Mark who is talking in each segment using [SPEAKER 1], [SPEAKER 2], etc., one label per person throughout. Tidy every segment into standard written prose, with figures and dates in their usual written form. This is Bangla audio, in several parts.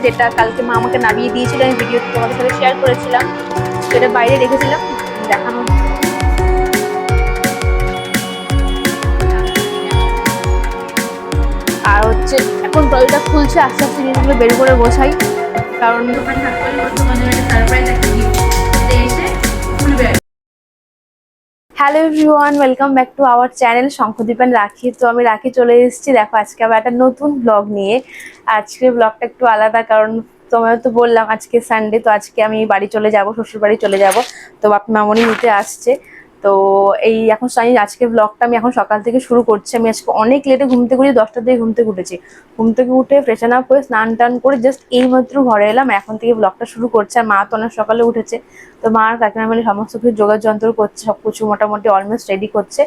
[SPEAKER 1] যেটা কালকে মা আমাকে নামিয়ে দিয়েছিল, আমি ভিডিওতে তোমাদের সাথে শেয়ার করেছিলাম, সেটা বাইরে রেখেছিলাম দেখানো। আর হচ্ছে এখন ট্রলিটা খুলছে, আস্তে আস্তে জিনিসগুলো বের করে গোছাই, কারণ দোকান থাকলে তোমাদের একটা সারপ্রাইজ একটা গিফট এসে খুলবে। Hello everyone, welcome back to our channel Shankhadeep and রাখি। তো আমি রাখি চলে এসেছি, দেখো আজকে আবার একটা নতুন ব্লগ নিয়ে। আজকের ব্লগটা একটু আলাদা, কারণ তোমায় তো বললাম আজকে সানডে, তো আজকে আমি বাড়ি চলে যাব, শ্বশুর বাড়ি চলে যাব। তো বাপ মামনি নিতে আসছে। তো এই এখন আজকের ব্লগটা আমি এখন সকাল থেকে শুরু করছি। আমি আজকে অনেক লেটে ঘুম থেকে উঠি, 10টার দিকে ঘুম থেকে উঠেছি। ঘুম থেকে উঠে ফ্রেশন আপ হয়ে স্নান টান করে জাস্ট এইমাত্র ঘরে এলাম, এখন থেকে ব্লগটা শুরু করছে। আর মা তো অনেক সকালে উঠেছে, তো মা আর কাকিমা মিলে সমস্ত কিছু যোগাড় যন্ত্র করছে, সবকিছু মোটামুটি অলমোস্ট রেডি করছে।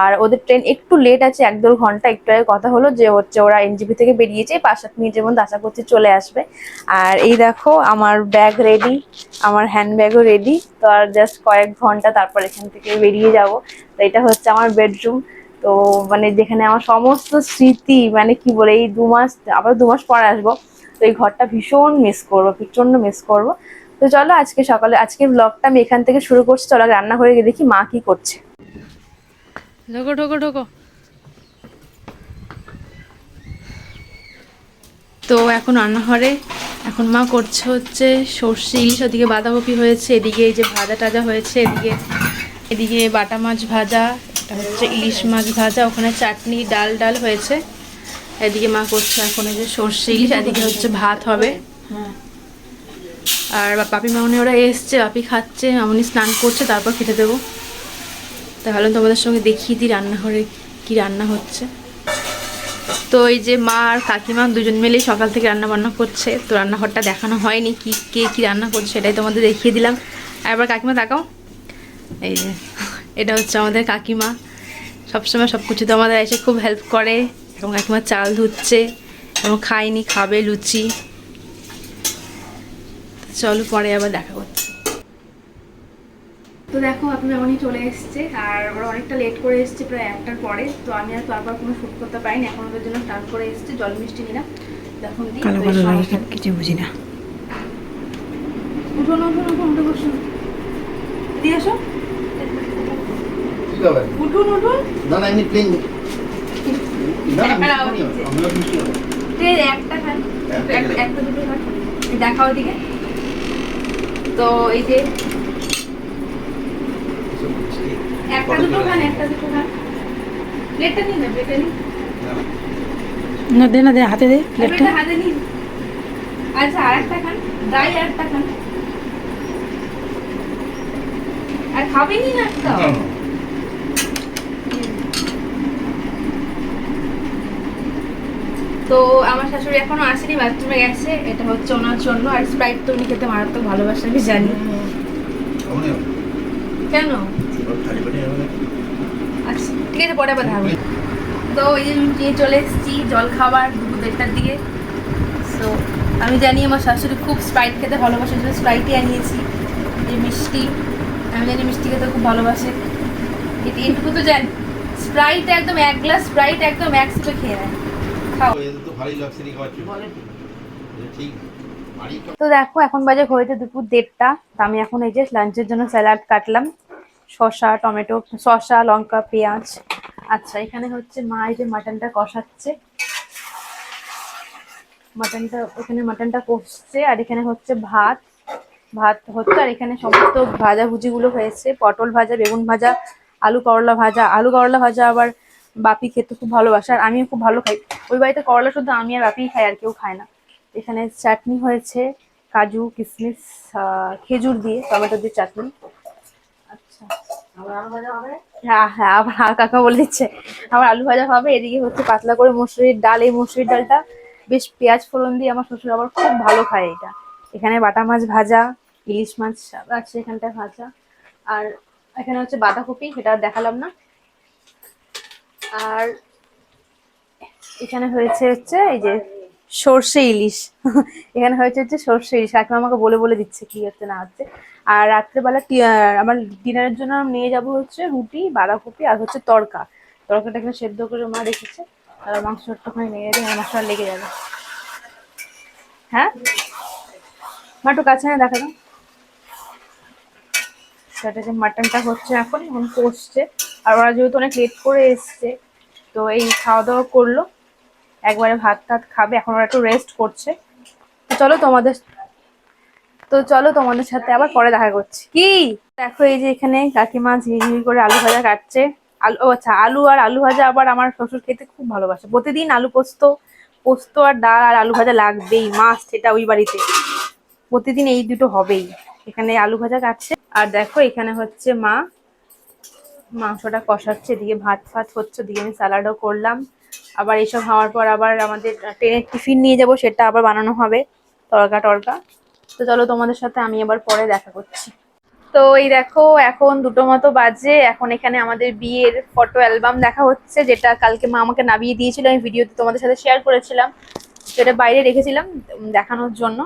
[SPEAKER 1] আর ওদের ট্রেন একটু লেট আছে, 1-2 ঘন্টা। একটু আগে কথা হলো যে হচ্ছে ওরা এনজিপি থেকে বেরিয়েছে, 5-7 মিনিটের মধ্যে আশা করছি চলে আসবে। আর এই দেখো আমার ব্যাগ রেডি, আমার হ্যান্ড ব্যাগও রেডি। তো আর জাস্ট কয়েক ঘন্টা তারপর এখান থেকে বেরিয়ে যাব। তো এটা হচ্ছে আমার বেডরুম। তো মানে যেখানে আমার সমস্ত স্মৃতি, মানে কি বলে, এই 2 মাস, আবার 2 মাস পরে আসবো। তো এই ঘরটা ভীষণ মিস করবো, প্রচন্ড মিস করবো। তো চলো আজকে সকালে আজকের ব্লগটা আমি এখান থেকে শুরু করছি। চলো রান্না করে গিয়ে দেখি মা কি করছে। ঢোকো ঢোকো ঢোকো। তো এখন রান্নাঘরে এখন মা করছে হচ্ছে সর্ষে ইলিশ, ওদিকে বাঁধাকপি হয়েছে, এদিকে এই যে ভাজা টাজা হয়েছে, এদিকে এদিকে বাটা মাছ ভাজা, এটা হচ্ছে ইলিশ মাছ ভাজা, ওখানে চাটনি ডাল ডাল হয়েছে। এদিকে মা করছে এখন এই যে সর্ষে ইলিশ, এদিকে হচ্ছে ভাত হবে। আর বাপি মামনি ওরা এসছে, বাপি খাচ্ছে, মামনি স্নান করছে, তারপর খেতে দেবো। তাহলে তোমাদের সঙ্গে দেখিয়ে দিই রান্নাঘরে কি রান্না হচ্ছে। তো এই যে মা আর কাকিমা দুজন মিলেই সকাল থেকে রান্না বান্না করছে। তো রান্নাঘরটা দেখানো হয়নি, কে কি রান্না করছে সেটাই তোমাদের দেখিয়ে দিলাম। আর এবার কাকিমা তাকাও, এই যে এটা হচ্ছে আমাদের কাকিমা, সবসময় সব কিছুতে আমাদের এসে খুব হেল্প করে। এবং কাকিমা চাল ধুচ্ছে এবং খাইনি, খাবে লুচি। চলো পরে আবার দেখা করছি। তো দেখো আপনি এমনই চলে এসছে, আর ওরা অনেকটা লেট করে এসছে, প্রায় 1টার পরে। তো আমি আর তারপর কোনো শ্যুট করতে পারিনি, এখন ওদের জন্য স্টার্ট করে এসছে। জল মিষ্টি নিলাম, দেখুন কিছু বুঝি না। উঠুন উঠুন উঠুন, উঠে বসুন, দিয়ে আসো, উঠুন উঠুন। না না এমনি প্লেন একটা খান, একটা দুটো খান, দেখা ওইদিকে। তো এই যে একটা দুটো খান, একটা দুটো খান, প্লেটটা নিন না, প্লেটটা নিন না, দে না, দে হাতে দে, প্লেটটা হাতে নিন। আচ্ছা আর একটা খান, ড্রাই আর একটা খান, আর খাবেনই না একটা। তো আমার শাশুড়ি এখনো আসেনি, বাথরুমে গেছে, এটা হচ্ছে ওনার জন্য। আর স্প্রাইট তো উনি খেতে মারাত্মক ভালোবাসে, আমি জানি। কেন? আচ্ছা ঠিক আছে, পরে আবার ধারবো। তো এই যে নিয়ে চলে এসেছি জল খাবার, দুপুর 1টার দিকে। তো আমি জানি আমার শাশুড়ি খুব স্প্রাইট খেতে ভালোবাসে, জন্য স্প্রাইটই আনিয়েছি। এই মিষ্টি, আমি জানি মিষ্টি খেতে খুব ভালোবাসে, এইটুকু তো জানি। স্প্রাইট একদম 1 গ্লাস স্প্রাইট একদম 1 সিপে খেয়ে নেয়। তো দেখো এখন বাজে হয়েছে দুপুর 1:30। তো আমি এখন এই যে লাঞ্চের জন্য স্যালাড কাটলাম, শসা, টমেটো, শসা, লঙ্কা, পেঁয়াজ। আচ্ছা এখানে হচ্ছে মা এই যে মাটনটা কষাচ্ছে, এখানে মাটনটা কষছে। আর এখানে হচ্ছে ভাত ভাত হচ্ছে। আর এখানে সমস্ত ভাজাভুজিগুলো হয়েছে, পটল ভাজা, বেগুন ভাজা, আলু করলা ভাজা। আলু করলা ভাজা আবার বাপি খেতে খুব ভালোবাসে, আর আমিও খুব ভালো খাই। ওই বাড়িতে করলা শুধু আমি আর বাপিই খাই, আর কেউ খায় না। এখানে চাটনি হয়েছে, কাজু কিশমিশ খেজুর দিয়ে, টমেটো দিয়ে চাটনি। আচ্ছা হ্যাঁ হ্যাঁ, আবার কাকা বলে দিচ্ছে আবার আলু ভাজা হবে। এদিকে হচ্ছে পাতলা করে মসুরির ডাল, এই মসুরির ডালটা বেশ পেঁয়াজ ফোড়ন দিয়ে আমার শ্বশুর আবার খুব ভালো খায় এটা। এখানে বাটা মাছ ভাজা, ইলিশ মাছ আছে এখানটায় ভাজা। আর এখানে হচ্ছে বাঁধাকপি, সেটা দেখালাম না। আর এখানে হয়েছে হচ্ছে এই যে সর্ষে ইলিশ এখানে হয়েছে হচ্ছে সর্ষে ইলিশ, কাকিমা আমাকে বলে বলে দিচ্ছে কি হচ্ছে না হচ্ছে। আর রাত্রেবেলা আমার ডিনারের জন্য নিয়ে যাব হচ্ছে রুটি, বাঁধাকপি আর হচ্ছে তরকাটা এখানে সেদ্ধ করে মা রেখেছে। আর মাংস একটুখানি নিয়ে দিই, মাংসটা লেগে যাবে। হ্যাঁ মা একটু কাছে দেখা দাও। সেটা যে মাটনটা হচ্ছে এখন এখন কষছে। আর ওরা যেহেতু অনেক লেট করে এসছে, তো এই খাওয়া দাওয়া করলো, একবারে ভাত টাত খাবে, এখন ওরা একটু রেস্ট করছে। তো চলো তোমাদের সাথে আবার পরে দেখা করছি। কি দেখো, এই যে এখানে কাকিমা ঝিরিঝিরি করে আলু ভাজা কাটছে। আলু, ও আচ্ছা, আলু আর আলু ভাজা আবার আমার শ্বশুর খেতে খুব ভালোবাসে। প্রতিদিন আলু পোস্ত, পোস্ত আর ডাল আর আলু ভাজা লাগবেই, মাস্ট এটা ওই বাড়িতে। প্রতিদিন এই দুটো হবেই। এখানে আলু ভাজা কাটছে, আর দেখো এখানে হচ্ছে মা মাংসটা কষাচ্ছে, এদিকে ভাত ফাত হচ্ছে, ওদিকে আমি স্যালাডও করলাম। আবার এইসব হওয়ার পর আবার আমাদের ট্রেনের টিফিন নিয়ে যাব, সেটা আবার বানানো হবে, তড়কা টরকা। তো চলো তোমাদের সাথে আমি আবার পরে দেখা করছি। তো এই দেখো এখন 2টো মতো বাজে। এখন এখানে আমাদের বিয়ের ফটো অ্যালবাম দেখা হচ্ছে, যেটা কালকে মা আমাকে নামিয়ে দিয়েছিল, আমি ভিডিওতে তোমাদের সাথে শেয়ার করেছিলাম। সেটা বাইরে রেখেছিলাম দেখানোর জন্য।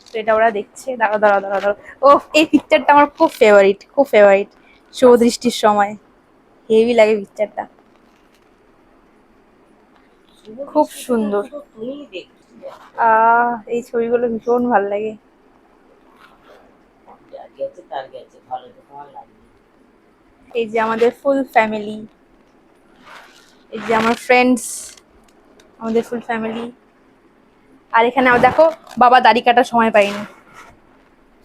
[SPEAKER 1] তো এটা ওরা দেখছে। দাঁড়াও দাঁড়াও দাঁড়াও দাঁড়াও। ও, এই পিকচারটা আমার খুব ফেভারিট, খুব ফেভারিট। শুভ দৃষ্টির সময় হেভি লাগে পিকচারটা, খুব সুন্দর। এই ছবিগুলো ভীষণ ভালো লাগে। এই যে আমাদের ফুল ফ্যামিলি, এই যে আমার ফ্রেন্ডস, আমাদের ফুল ফ্যামিলি। আর এখানে দেখো, বাবা দাড়ি কাটার সময় পাইনি,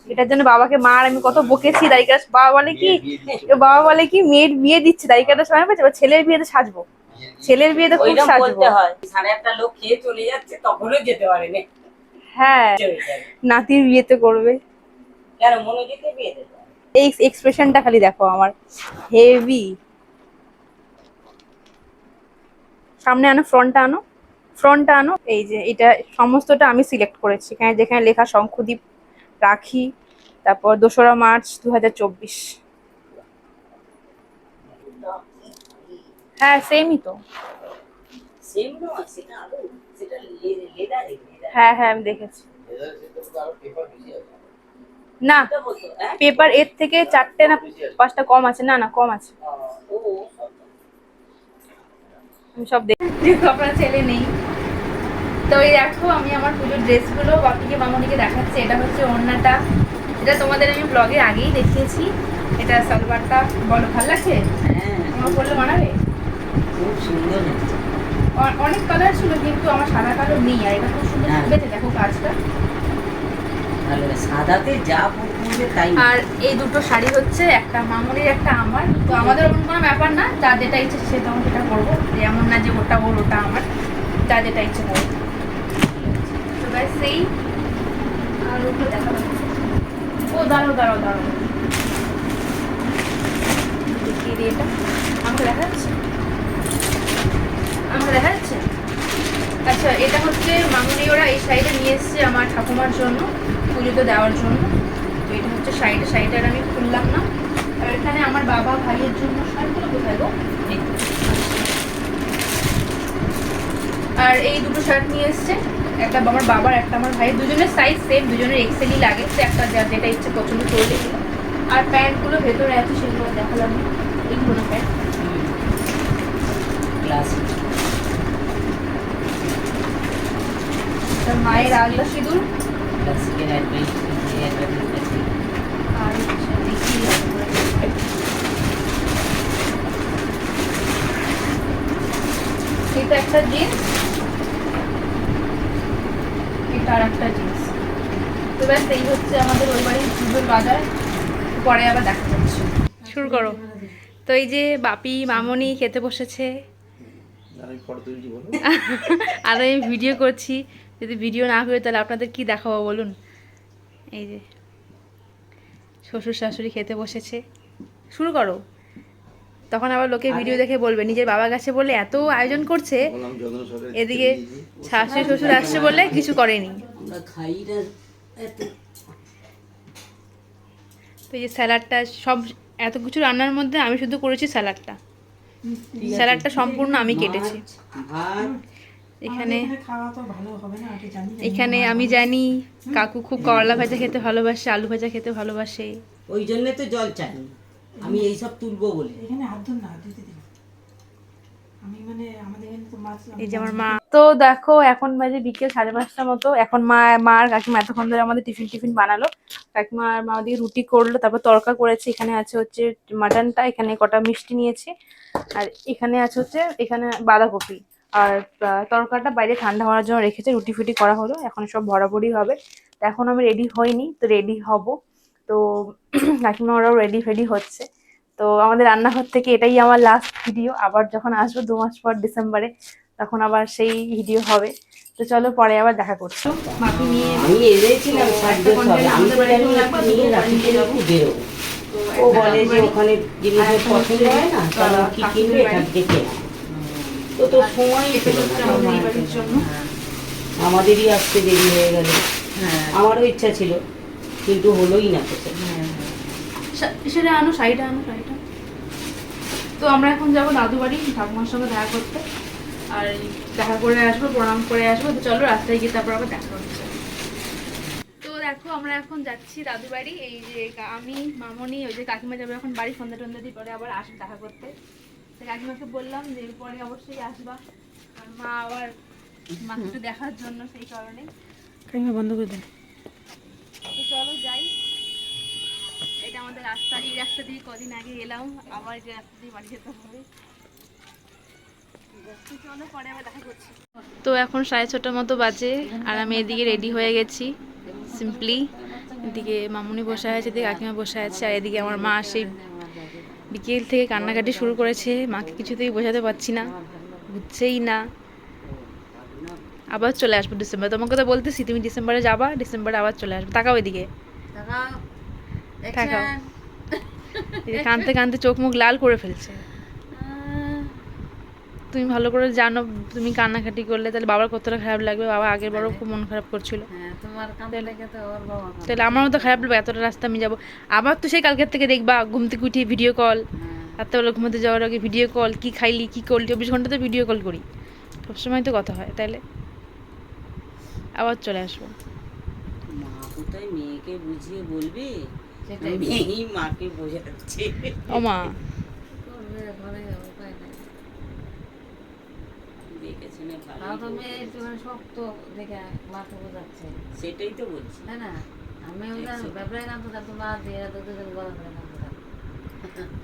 [SPEAKER 1] এটার জন্য বাবাকে মার আমি কত বকেছি। দাড়ি কাটা বাবা বলে কি মেয়ের বিয়ে দিচ্ছে, দাড়ি কাটার সময় পাচ্ছে, ছেলের বিয়েতে সাজবো, ছেলের বিয়েতে খুব সাজবো।
[SPEAKER 2] 8:30 লোক খেয়ে চলে যাচ্ছে, তখনও যেতে পারে না।
[SPEAKER 1] হ্যাঁ, নাতির বিয়েতে করবে,
[SPEAKER 2] কেন মনোজিতে বিয়ে দেবে?
[SPEAKER 1] এই এক্সপ্রেশনটা খালি দেখো আমার, হেভি। সামনে আনো, ফ্রন্টটা আনো, ফ্রন্টটা আনো। এই যে এটা সমস্তটা আমি সিলেক্ট করেছি, এখানে যেখানে লেখা শঙ্খদ্বীপ রাখি, তারপর 2রা মার্চ 2024। হ্যাঁ সেমই তো।
[SPEAKER 2] সেম নয়, সেটা আরো, সেটা লেদারে।
[SPEAKER 1] হ্যাঁ হ্যাঁ আমি দেখেছি। না, পেপার এর থেকে 4টে না 5টা কম আছে। না না কম আছে, আমি সব দেখি। আপনার ছেলে নেই। তো এই দেখো আমি আমার পুজোর ড্রেসগুলো বাপিকে মামনিকে দেখাচ্ছি। এটা হচ্ছে ওড়নাটা, এটা তোমাদের আমি ব্লগে আগেই দেখিয়েছি। এটা সালোয়ারটা, বলো ভালো লাগছে?
[SPEAKER 2] হ্যাঁ,
[SPEAKER 1] আমার পরলে মানাবে,
[SPEAKER 2] খুব সুন্দর।
[SPEAKER 1] অনেক কালার ছিল কিন্তু আমার সাদা কালো নেই, আর এটা খুব সুন্দর ফুটেছে, দেখো কাজটা।
[SPEAKER 2] সাদাতে যা পড়বে তাই।
[SPEAKER 1] আর এই 2টো শাড়ি হচ্ছে, একটা মামনির একটা আমার। তো আমাদের ওরকম কোনো ব্যাপার না, যা যেটা ইচ্ছে সে তখন সেটা করবো, এমন না যে ওটা ওর ওটা আমার, যা যেটা ইচ্ছে করবো। তো ব্যাস সেই। আর ওগুলো দেখা যাচ্ছে। ও দাঁড়াও দাঁড়াও দাঁড়াও, দেখিয়ে দিই। এটা আমাকে দেখা যাচ্ছে, আমাকে দেখা যাচ্ছে। আচ্ছা, এটা হচ্ছে মামনি ওরা এই শাড়িটা নিয়ে এসছে আমার ঠাকুমার জন্য, পুজোতে দেওয়ার জন্য। তো এটা হচ্ছে শাড়িটা আমি খুললাম না। আর এখানে আমার বাবা ভাইয়ের জন্য শাড়িগুলো কোথায় গো? আর এই 2টো শার্ট নিয়ে এসছে, একটা আমার বাবার একটা আমার ভাইয়ের, দুজনের সাইজ সেম, দুজনের এক্সেলই লাগে, তো একটা যেটা ইচ্ছে পছন্দ করে দিল। আর প্যান্টগুলো ভেতরে আছে, সেগুলো দেখালাম না, এইগুলো না প্যান্ট। মায়ের আলতা সিঁদুর, আর এটা একটা জিন্স, এটা আর একটা জিন্স। তো ব্যাস এই হচ্ছে আমাদের ওই বাড়ির পুজোর বাজার। পরে আবার দেখা যাচ্ছে, শুরু করো। তো এই যে বাপি মামনি খেতে বসেছে, আর আমি ভিডিও করছি। যদি ভিডিও না করে তাহলে আপনাদের কি দেখাবো বলুন। এই যে শ্বশুর শাশুড়ি খেতে বসেছে, শুরু করো। তখন আবার লোকে ভিডিও দেখে বলবে নিজের বাবা গেছে বলে এত আয়োজন করছে, এদিকে শাশুড়ি শ্বশুর আসছে বলে কিছু করেনি। তো এই যে স্যালাডটা, সব এত কিছু রান্নার মধ্যে আমি শুধু করেছি স্যালাডটা। স্যালাডটা সম্পূর্ণ আমি কেটেছি। এখানে আমি জানি কাকু খুব করলা ভাজা খেতে ভালোবাসে, আলু ভাজা খেতে ভালোবাসে,
[SPEAKER 2] ওই জন্য তো জল চাই আমি এইসব তুলবো বলে।
[SPEAKER 3] এখানে হাত ধর না, দিতে দিন।
[SPEAKER 1] এই যে আমার মা। তো দেখো এখন বাজে বিকেল 5:30টার মতো। এখন মা আর কাকিমা এতক্ষণ ধরে আমাদের টিফিন বানালো। কাকিমা আর মা ওদিকে রুটি করলো, তারপর তড়কা করেছে। এখানে আছে হচ্ছে মাটনটা, এখানে কটা মিষ্টি নিয়েছে, আর এখানে আছে হচ্ছে এখানে বাঁধাকপি। আর তরকাটা বাইরে ঠান্ডা হওয়ার জন্য রেখেছে। রুটি ফুটি করা হলো, এখন সব ভরাভরি হবে। তো এখন আমি রেডি হইনি, তো রেডি হব। তো কাকিমা ওরাও রেডি ফেডি হচ্ছে। তো আমাদের রান্নাঘর থেকে এটাই আমার লাস্ট ভিডিও। আবার যখন আসবো 2 মাস পর ডিসেম্বরে, তখন আবার সেই ভিডিও হবে। তো চলো পরে আবার দেখা করছো। মাপি নিয়ে
[SPEAKER 2] আমি এনেছিলাম সাজগোজ হবে, আমি তো জানি একটু নিয়ে রাখি একটু বেরোবো। ও বলে যে ওখানে জিনিসের পছন্দ হয় না, কারণ কি কিনবে এটা দেখে না। তো তোর সময় আমাদেরই আসতে দেরি হয়ে গেল। আমারও ইচ্ছা ছিল, কিন্তু হলোই না তো।
[SPEAKER 1] সেটা আনো, শাড়িটা আনো, শাড়িটা। তো আমরা এখন যাবো দাদু বাড়ি ঠাকুমার সঙ্গে দেখা করতে। আর দেখা করে আসবো, প্রণাম করে আসবো। তো চলো রাস্তায় গিয়ে তারপর আবার দেখা হচ্ছে। তো দেখো আমরা এখন যাচ্ছি দাদু বাড়ি। এই যে আমি, মামনি, ওই যে কাকিমা যাবে এখন বাড়ি। সন্ধ্যা টন্ধা দিয়ে পরে আবার আসবে দেখা করতে। তো কাকিমাকে বললাম যে পরে অবশ্যই আসবা, আর মা আবার মাকে একটু দেখার জন্য, সেই কারণে। কাকিমা বন্ধ করে দেন। তো চলো যাই। এটা আমাদের রাস্তা, এই রাস্তা দিয়ে কদিন আগে এলাম, আবার যে রাস্তা দিয়ে বাড়ি যেতে হবে। চলো পরে আবার দেখা করছি। তো এখন 6:30টার মতো বাজে, আর আমি এদিকে রেডি হয়ে গেছি সিম্পলি। এদিকে মামুনি বসে আছে, এদিকে কাকিমা বসে আছে, আর এদিকে আমার মা সেই বিকেল থেকে কান্নাকাটি শুরু করেছে। মাকে কিছুতেই বোঝাতে পারছি না, বুঝছেই না। আবার চলে আসবো ডিসেম্বরে। তোমাকে তো বলতেছি তুমি ডিসেম্বরে যাবা, ডিসেম্বরে আবার চলে আসবো। তাকাও এদিকে, তাকাও। কানতে কানতে চোখ মুখ লাল করে ফেলছে। তুমি ভালো করে জানো, তুমি কান্নাকাটি করলে তাহলে বাবার কতটা খারাপ লাগবে। বাবা আগের বারও খুব মন খারাপ করছিল। তাহলে আমারও তো খারাপ লাগবে, এতটা রাস্তা আমি যাবো। আবার তো সেই কালকের থেকে দেখবা ঘুম থেকে উঠিয়ে ভিডিও কল, রাত্রেবেলা ঘুমাতে যাওয়ার আগে ভিডিও কল, কি খাইলি কি করলি, 24 ঘন্টা তো ভিডিও কল করি, সবসময় তো কথা হয়। তাইলে আবার চলে আসবো।
[SPEAKER 2] মা কোথায় মেয়েকে বুঝিয়ে বলবে, মেয়েই মাকে বোঝাচ্ছে।
[SPEAKER 1] ও মা,
[SPEAKER 2] সেটাই তো বলছি।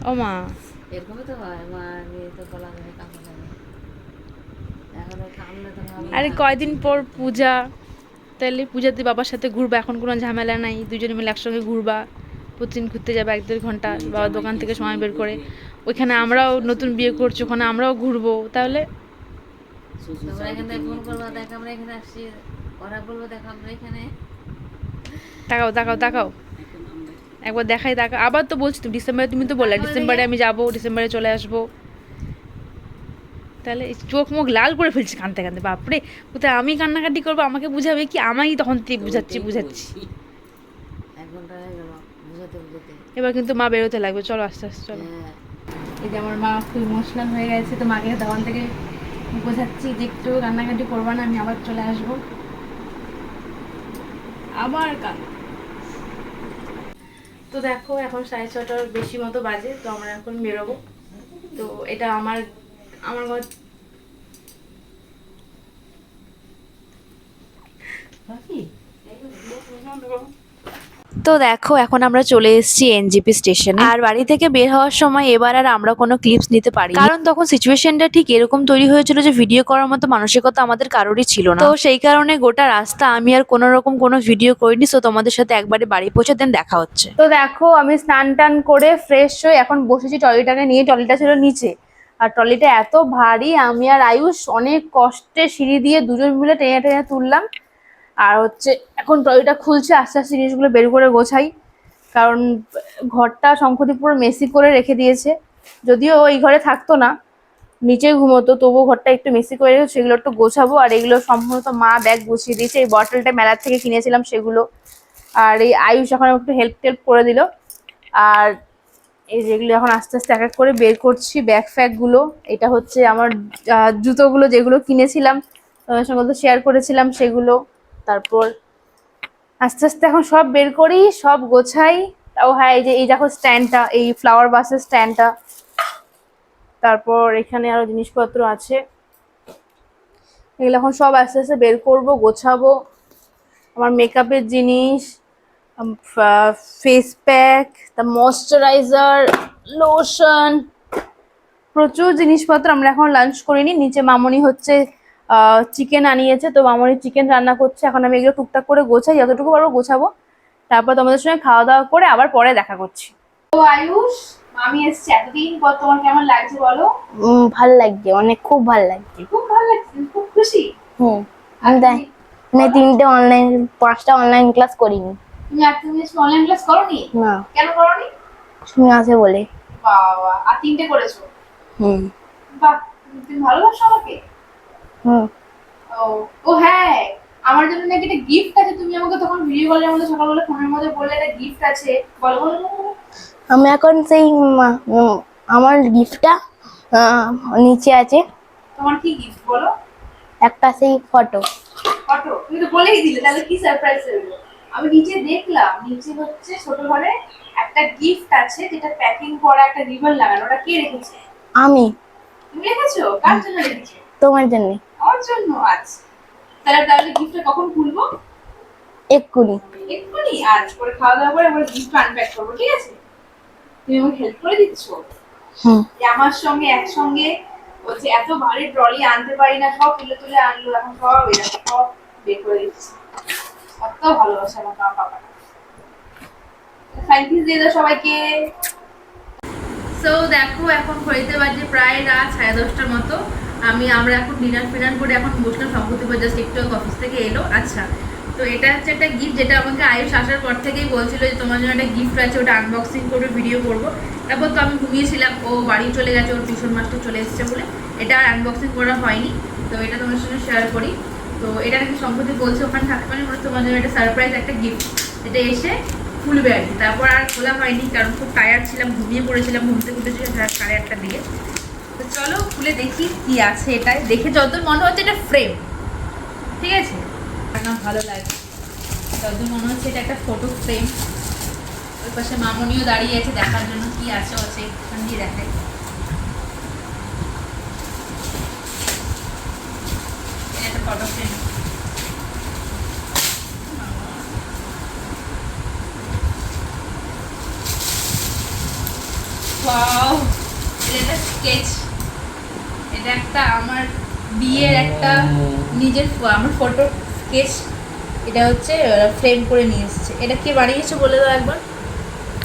[SPEAKER 1] ও মা,
[SPEAKER 3] এরকমই তো হয়, মা নিয়ে তো বলা যায় কাঁদতে থাকে। এখন ওই কামলে তো
[SPEAKER 1] আরে কয়দিন পর পূজা, তাহলে পূজাতে বাবার সাথে ঘুরবা, এখন কোনো ঝামেলা নাই। দুজনে মিলে একসঙ্গে ঘুরবা, প্রতিদিন ঘুরতে যাবে 1-1.5 ঘন্টা বাবার দোকান থেকে সময় বের করে। ওইখানে আমরাও নতুন বিয়ে করছি, ওখানে আমরাও ঘুরবো। তাহলে
[SPEAKER 3] তোমরা এখানে ফোন করবা, দেখ আমরা এখানে আসছি, ওরা বলবো দেখো আমরা এখানে।
[SPEAKER 1] তাকাও তাকাও তাকাও, একবার দেখাই তাকাও। আবার তো বলছি তুমি ডিসেম্বরে, তুমি তো বললে ডিসেম্বরে আমি যাবো, ডিসেম্বরে চলে আসবো। তাহলে চোখ মুখ লাল করে ফেলছি কাঁদতে কাঁদতে। বাপরে, কোথায় আমি কান্নাকাটি করবো, আমাকে বুঝাবে কি? আমি তখন থেকে বুঝাচ্ছি।
[SPEAKER 3] 1 ঘন্টা হয়ে গেল বুঝাতে বুঝাতে।
[SPEAKER 1] এবার কিন্তু মা বেরোতে লাগবে, চলো আস্তে আস্তে চলো।
[SPEAKER 3] হ্যাঁ,
[SPEAKER 1] এই যে আমার মা খুব ইমোশনাল হয়ে গেছে, তো মাকে তখন থেকে বোঝাচ্ছি যে একটু কান্নাকাটি করবা না, আমি আবার চলে আসবো। আবার কান। তো দেখো এখন 6:30টার বেশি মতো বাজে, তো আমরা এখন বেরোবো। তো এটা আমার আমার ঘর।
[SPEAKER 4] তো দেখো এখন আমরা চলে এসেছি এনজেপি স্টেশনে। আর বাড়ি থেকে বের হওয়ার সময় এবার আর আমরা কোনো ক্লিপস নিতে পারি, কারণ তখন সিচুয়েশনটা ঠিক এরকম তৈরি হয়েছিল যে ভিডিও করার মতো মানসিকতা আমাদের কারোরই ছিল না। তো সেই কারণে গোটা রাস্তা আমি আর কোনো রকম কোনো ভিডিও করিনি। সো তোমাদের সাথে একবারে বাড়ি পৌঁছে দেন দেখা হচ্ছে।
[SPEAKER 1] তো দেখো আমি স্নান টান করে ফ্রেশ হয়ে এখন বসেছি ট্রলিটাকে নিয়ে। ট্রলিটা ছিল নিচে, আর ট্রলিটা এত ভারী, আমি আর আয়ুষ অনেক কষ্টে সিঁড়ি দিয়ে দুজন মিলে টেনে টেনে তুললাম। আর হচ্ছে এখন ট্রলিটা খুলছে, আস্তে আস্তে জিনিসগুলো বের করে গোছাই, কারণ ঘরটা শঙ্করী পুরো মেসি করে রেখে দিয়েছে। যদিও এই ঘরে থাকতো না, নিচে ঘুমোতো, তবুও ঘরটা একটু মেসি করে রেখেছে, সেগুলো একটু গোছাবো। আর এগুলো সম্ভবত মা ব্যাগ গুছিয়ে দিয়েছে, এই বটলটা মেলা থেকে কিনেছিলাম সেগুলো। আর এই আয়ুষ এখন একটু হেল্প টেল্প করে দিল। আর এই যেগুলো এখন আস্তে আস্তে এক এক করে বের করছি, ব্যাগ ফ্যাগগুলো। এটা হচ্ছে আমার জুতোগুলো যেগুলো কিনেছিলাম, তোমার সঙ্গে তো শেয়ার করেছিলাম সেগুলো। তারপর আস্তে আস্তে এখন সব বের করি, সব গোছাই। ও হ্যাঁ, এই যে এই দেখো স্ট্যান্ডটা, এই ফ্লাওয়ার বাসের স্ট্যান্ডটা। তারপর এখানে আরো জিনিসপত্র আছে, এগুলো এখন সব আস্তে আস্তে বের করবো, গোছাবো। আমার মেকআপের জিনিস, ফেস প্যাক, তার ময়শ্চারাইজার, লোশন, প্রচুর জিনিসপত্র। আমরা এখন লাঞ্চ করিনি, নিচে মামনি হচ্ছে চিকেন আনিয়েছে, তো মামনি চিকেন রান্না করছে। এখন আমি এগুলো টুকটাক করে গোছাই, যতটুকু পারবো গোছাবো, তারপর তোমাদের সঙ্গে খাওয়া দাওয়া করে আবার পরে দেখা করছি। তো আয়ুষ, মামি এসছে এতদিন পর, তোমার কেমন লাগছে বলো?
[SPEAKER 5] ভাল লাগছে, অনেক খুব ভাল লাগছে।
[SPEAKER 1] খুব ভালো লাগছে, খুব খুশি।
[SPEAKER 5] আমি তাই মানে 3টে অনলাইন 5টা অনলাইন ক্লাস করিনি।
[SPEAKER 1] তুমি অনলাইন ক্লাস করোনি?
[SPEAKER 5] না,
[SPEAKER 1] কেন করোনি?
[SPEAKER 5] তুমি আছে বলে।
[SPEAKER 1] বাবা, আর 3টে করেছো?
[SPEAKER 5] হুম
[SPEAKER 1] বাহ, তুমি ভালোবাসো আমাকে।
[SPEAKER 5] হুম
[SPEAKER 1] ও ও হ্যাঁ, আমার জন্য নাকি একটা গিফট আছে। তুমি আমাকে তখন ভিডিও কলের মধ্যে সকালবেলা ফোনের মধ্যে বললে একটা গিফট আছে। বলো বলো বলো।
[SPEAKER 5] আমি এখন সেই আমার গিফটটা নিচে আছে,
[SPEAKER 1] তোমার কি গিফট বলো?
[SPEAKER 5] একটা সেই ফটো।
[SPEAKER 1] ফটো? তুমি তো বলেই দিলে, তাহলে কি সারপ্রাইজ হলো? আমি নিচে দেখলাম, নিচে হচ্ছে ছোট ঘরে একটা গিফট আছে, যেটা প্যাকিং করা, একটা রিবন লাগানো। ওটা কে রেখেছে?
[SPEAKER 5] আমি।
[SPEAKER 1] তুমি রেখেছো? কার জন্য রেখেছো?
[SPEAKER 5] তোমার জন্য।
[SPEAKER 1] আমার জন্য? আচ্ছা, তাহলে গিফটটা কখন খুলবো?
[SPEAKER 5] এক্ষুনি।
[SPEAKER 1] এক্ষুনি? আজ করে খাওয়া দাওয়া করে আমরা গিফট আনপ্যাক করবো, ঠিক আছে? তুমি আমাকে হেল্প করে দিচ্ছ?
[SPEAKER 5] হুম
[SPEAKER 1] যে আমার সঙ্গে একসঙ্গে বলছে এত ভারী ট্রলি আনতে পারি না, সব তুলে তুলে আনলো, এখন সব এরকম সব বের করে দিচ্ছে। কত ভালোবাসে আমার মা বাবা। থ্যাংক ইউ দিয়ে দাও সবাইকে। সো দেখো, এখন ঘড়িতে বাজে প্রায় রাত 10:30টার মতো। আমরা এখন ডিনার করে এখন বসলাম। সম্প্রতি জাস্ট একটু অফিস থেকে এলো। আচ্ছা, তো এটা হচ্ছে একটা গিফট, যেটা আমাকে আয়ুষ আসার পর থেকেই বলছিল যে তোমার জন্য একটা গিফট আছে, ওটা আনবক্সিং করবে, ভিডিও করবো। তারপর তো আমি ঘুমিয়েছিলাম, ও বাড়ি চলে গেছে, ওর টিউশন মাস্টার চলে এসেছে বলে এটা আর আনবক্সিং করা হয়নি। তো এটা তোমার সঙ্গে শেয়ার করি। তো এটা নাকি সম্প্রতি বলছে ওখানে থাকতে পারি, মানে তোমার জন্য একটা সারপ্রাইজ একটা গিফট, এটা এসে খুলবে আর কি। তারপর আর খোলা হয়নি, কারণ খুব টায়ার্ড ছিলাম, ঘুমিয়ে পড়েছিলাম, ঘুম থেকে উঠেছি 8:30টার দিকে। তো চলো খুলে দেখি কি আছে। এটাই দেখে যতদূর মনে হচ্ছে এটা ফ্রেম, ঠিক আছে? আমার ভালো লাগে, যতদূর মনে হচ্ছে এটা একটা ফটো ফ্রেম। ওই পাশে মামনিও দাঁড়িয়ে আছে দেখার জন্য কি আছে আছে, এখান দিয়ে দেখাই। এটা একটা ফটো ফ্রেম। ওয়াও, এটা একটা স্কেচ। এটা একটা আমার বিয়ের একটা নিজের আমার ফটো স্কেচ। এটা হচ্ছে ফ্রেম করে নিয়ে এসেছে। এটা কে বানিয়েছে বলে দাও একবার?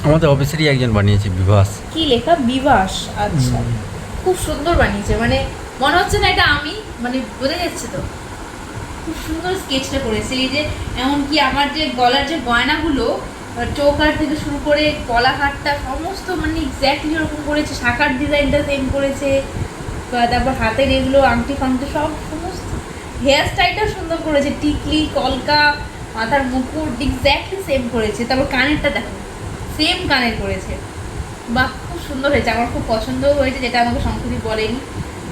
[SPEAKER 6] আমাদের অফিসেরই একজন বানিয়েছে, বিভাস।
[SPEAKER 1] কি লেখা? বিভাস। আচ্ছা, খুব সুন্দর বানিয়েছে, মানে মনে হচ্ছে না এটা আমি, মানে বোঝা যাচ্ছে তো। খুব সুন্দর স্কেচটা করেছে। এই যে এমনকি আমার যে গলার যে গয়নাগুলো, চৌকার থেকে শুরু করে গলা হারটা সমস্ত মানে এক্স্যাক্টলি ওরকম করেছে। শাখার ডিজাইনটা সেম করেছে, তারপর হাতের এগুলো আংটি ফাংটি সব সমস্ত। হেয়ার স্টাইলটাও সুন্দর করেছে, টিকলি, কলকা, মাথার মুকুট এক্স্যাক্টলি সেম করেছে। তারপর কানেরটা দেখো, সেম কানের করেছে। বাহ, খুব সুন্দর হয়েছে, আমার খুব পছন্দও হয়েছে, যেটা আমাকে সম্প্রতি বলেনি,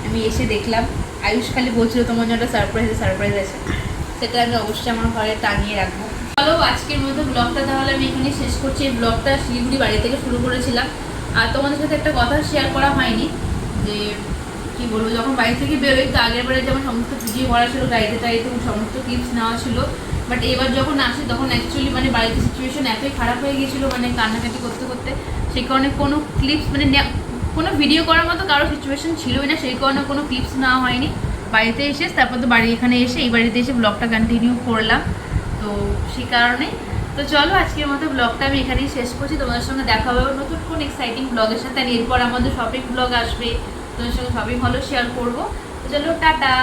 [SPEAKER 1] আমি এসে দেখলাম। আয়ুষ খালি বলছিল তোমার জন্য একটা সারপ্রাইজ আছে, সেটা আমি অবশ্যই আমার ঘরে টাঙিয়ে রাখবো। চলো আজকের মতো ব্লগটা তাহলে আমি এখানে শেষ করছি। এই ব্লগটা শিলিগুড়ি বাড়ি থেকে শুরু করেছিলাম, আর তোমাদের সাথে একটা কথা শেয়ার করা হয়নি, যে কি বলবো, যখন বাড়ি থেকে বেরোই তো আগের বারে যেমন সমস্ত ভিডিও করা ছিল, গাড়িতে সমস্ত টিপস নেওয়া ছিল, বাট এবার যখন আসি তখন অ্যাকচুয়ালি মানে বাড়িতে সিচুয়েশন এতই খারাপ হয়ে গিয়েছিলো, মানে কান্নাকাটি করতে করতে, সেই কারণে কোনো ক্লিপস মানে কোনো ভিডিও করার মতো কারো সিচুয়েশন ছিলই না, সেই কারণে কোনো ক্লিপস নেওয়া হয়নি। বাড়িতে এসে তারপর তো এখানে এসে এই বাড়িতে এসে ব্লগটা কন্টিনিউ করলাম, তো সেই কারণে। তো চলো আজকের মতো ব্লগটা আমি এখানেই শেষ করছি। তোমাদের সঙ্গে দেখা হবে নতুন কোন এক্সাইটিং ব্লগের সাথে, আর এরপর আমাদের শপিং ব্লগ আসবে, তোমাদের সঙ্গে শপিং হলও শেয়ার করবো। তো চলো টাটা।